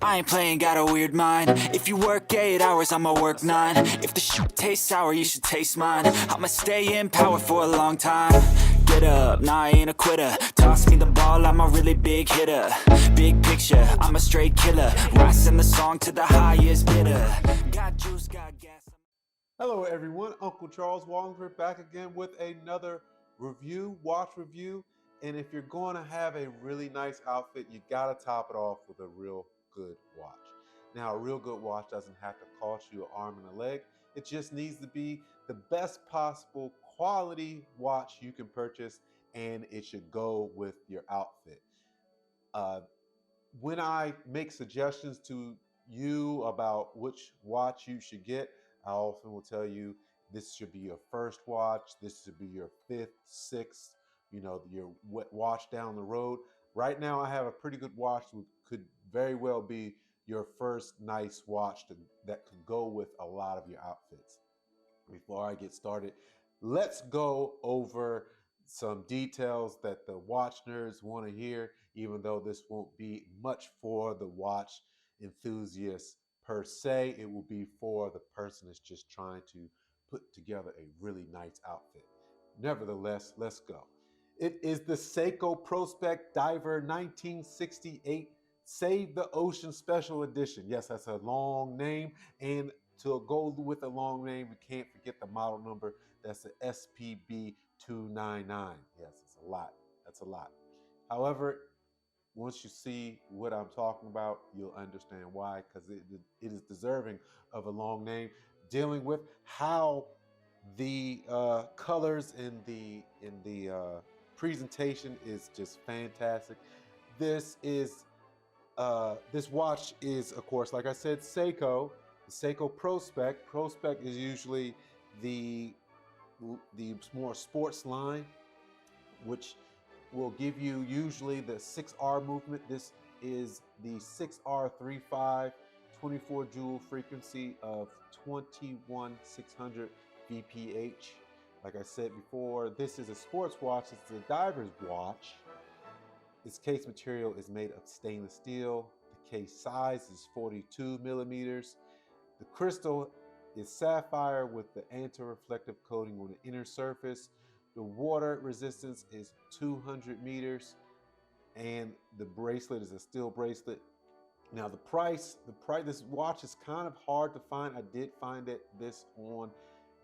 I ain't playing, got a weird mind. If you work 8 hours, I'ma work 9. If the shit tastes sour, you should taste mine. I'ma stay in power for a long time. Get up, nah, I ain't a quitter. Toss me the ball, I'm a really big hitter. Big picture, I'm a straight killer. Rising the song to the highest bidder. Got juice, got gas. Hello everyone, Uncle Charles Walhingford back again with another watch review. And if you're going to have a really nice outfit, you got to top it off with a real good watch. Now, a real good watch doesn't have to cost you an arm and a leg. It just needs to be the best possible quality watch you can purchase, and it should go with your outfit. When I make suggestions to you about which watch you should get, I often will tell you this should be your first watch, this should be your fifth, sixth, your watch down the road. Right now, I have a pretty good watch that could very well be your first nice watch that could go with a lot of your outfits. Before I get started, let's go over some details that the watch nerds want to hear, even though this won't be much for the watch enthusiast per se. It will be for the person that's just trying to put together a really nice outfit. Nevertheless, let's go. It is the Seiko Prospex Diver 1968 Save the Ocean Special Edition. Yes, that's a long name, and to go with a long name, we can't forget the model number. That's the spb299. Yes, it's a lot. That's a lot. However, once you see what I'm talking about, you'll understand why, because it is deserving of a long name. Dealing with how the colors in the presentation is just fantastic. This watch is, of course, like I said, Seiko. The Seiko Prospex. Prospex is usually the more sports line, which will give you usually the 6R movement. This is the 6R35 24 joule frequency of 21,600 VPH. Like I said before, this is a sports watch. It's a diver's watch. Its case material is made of stainless steel. The case size is 42 millimeters. The crystal is sapphire with the anti-reflective coating on the inner surface. The water resistance is 200 meters, and the bracelet is a steel bracelet. Now the price, this watch is kind of hard to find. I did find this on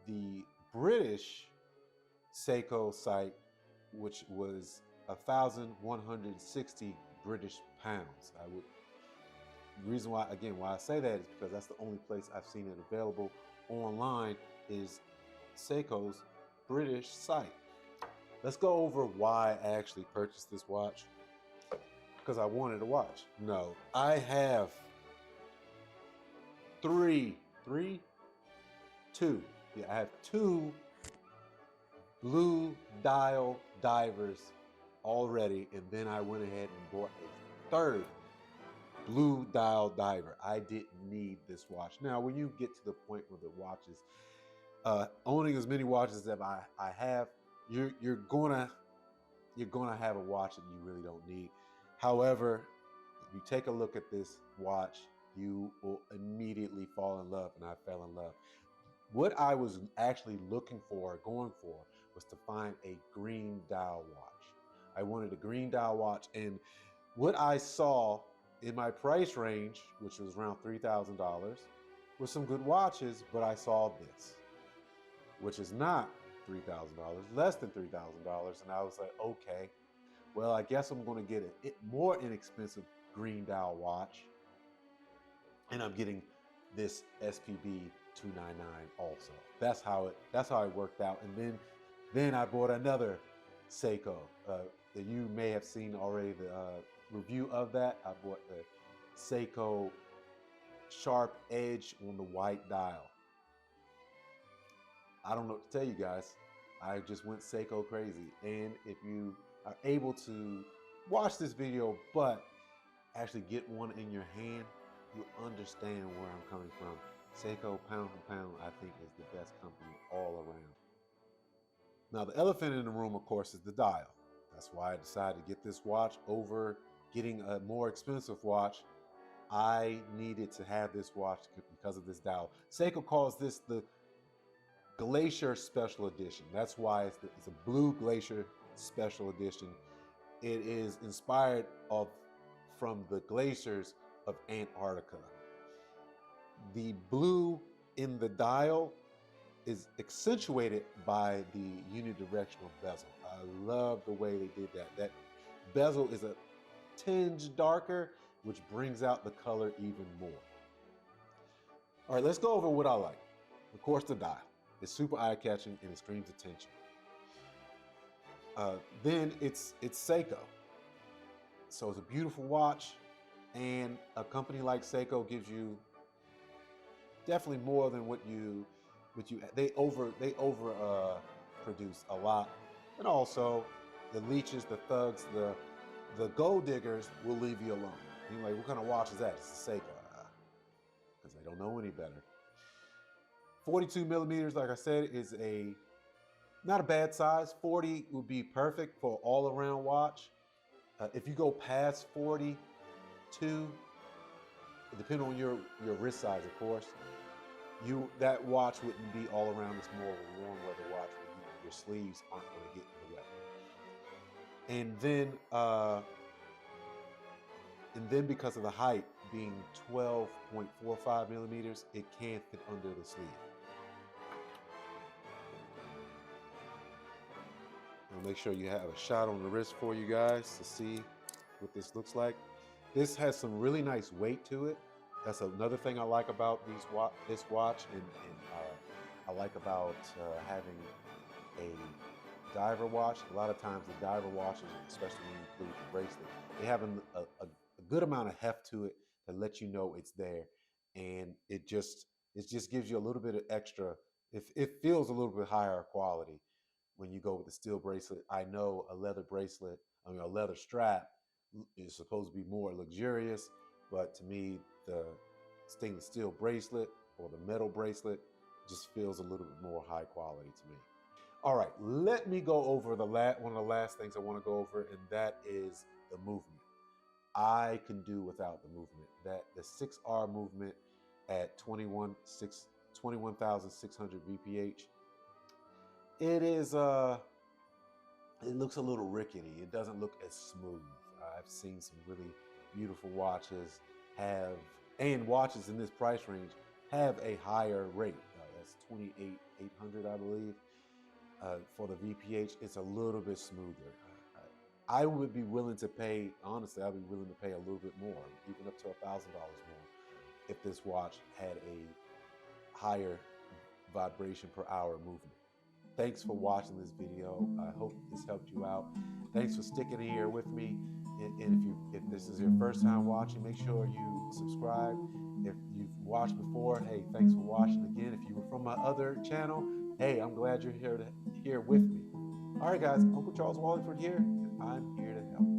the British Seiko site, which was 1,160 British pounds. The reason why I say that is because that's the only place I've seen it available online is Seiko's British site. Let's go over why I actually purchased this watch. Because I wanted a watch. No, I have two. Yeah, I have two blue dial divers already, and then I went ahead and bought a third blue dial diver. I didn't need this watch. Now, when you get to the point where the watches, owning as many watches as I have, you're gonna have a watch that you really don't need. However, if you take a look at this watch, you will immediately fall in love, and I fell in love. What I was actually going for, was to find a green dial watch. I wanted a green dial watch, and what I saw in my price range, which was around $3,000, was some good watches, but I saw this, which is not $3,000, less than $3,000, and I was like, okay, well, I guess I'm going to get a more inexpensive green dial watch, and I'm getting this spb299 also. That's how it worked out. And then I bought another Seiko that you may have seen already the review of that. I bought the Seiko Sharp Edge on the white dial. I don't know what to tell you guys. I just went Seiko crazy. And if you are able to watch this video but actually get one in your hand, you understand where I'm coming from. Seiko, pound for pound, I think is the best company all around. Now, the elephant in the room, of course, is the dial. That's why I decided to get this watch over getting a more expensive watch I needed to have this watch because of this dial. Seiko calls this the Glacier Special Edition. That's why it's a blue Glacier Special Edition. It is inspired from the glaciers of Antarctica. The blue in the dial is accentuated by the unidirectional bezel. I love the way they did that. That bezel is a tinge darker, which brings out the color even more. All right, let's go over what I like. Of course, the dial. It's super eye-catching and it screams attention. Then it's Seiko. So it's a beautiful watch, and a company like Seiko gives you definitely more than what they produce a lot. And also the leeches, the thugs, the gold diggers will leave you alone. You're like, what kind of watch is that? It's a Seiko. Because they don't know any better. 42 millimeters, like I said, is not a bad size. 40 would be perfect for all-around watch. If you go past 42, depending on your wrist size, of course, that watch wouldn't be all around. It's more of a warm weather watch where your sleeves aren't going to get in the way. And then because of the height being 12.45 millimeters, it can fit under the sleeve. I'll make sure you have a shot on the wrist for you guys to see what this looks like. This has some really nice weight to it. That's another thing I like about this watch, and I like about having a diver watch. A lot of times the diver watches, especially when you include the bracelet, they have a good amount of heft to it to let you know it's there, and it just gives you a little bit of extra. It feels a little bit higher quality when you go with the steel bracelet. I know a leather bracelet, a leather strap is supposed to be more luxurious, but to me, the stainless steel bracelet or the metal bracelet just feels a little bit more high quality to me. All right, let me go over one of the last things I want to go over, and that is the movement. I can do without the movement. The 6R movement at 21,600 VPH. It looks a little rickety. It doesn't look as smooth. I've seen some really beautiful watches and watches in this price range have a higher rate. That's 28,800, I believe. For the VPH, it's a little bit smoother. I would be willing to pay, honestly, I'd be willing to pay a little bit more, even up to $1,000 more, if this watch had a higher vibration per hour movement. Thanks for watching this video. I hope this helped you out. Thanks for sticking here with me. And if this is your first time watching, make sure you subscribe. If you've watched before, hey, thanks for watching again. If you were from my other channel, hey, I'm glad you're here with me. All right, guys, Uncle Charles Walhingford here, and I'm here to help.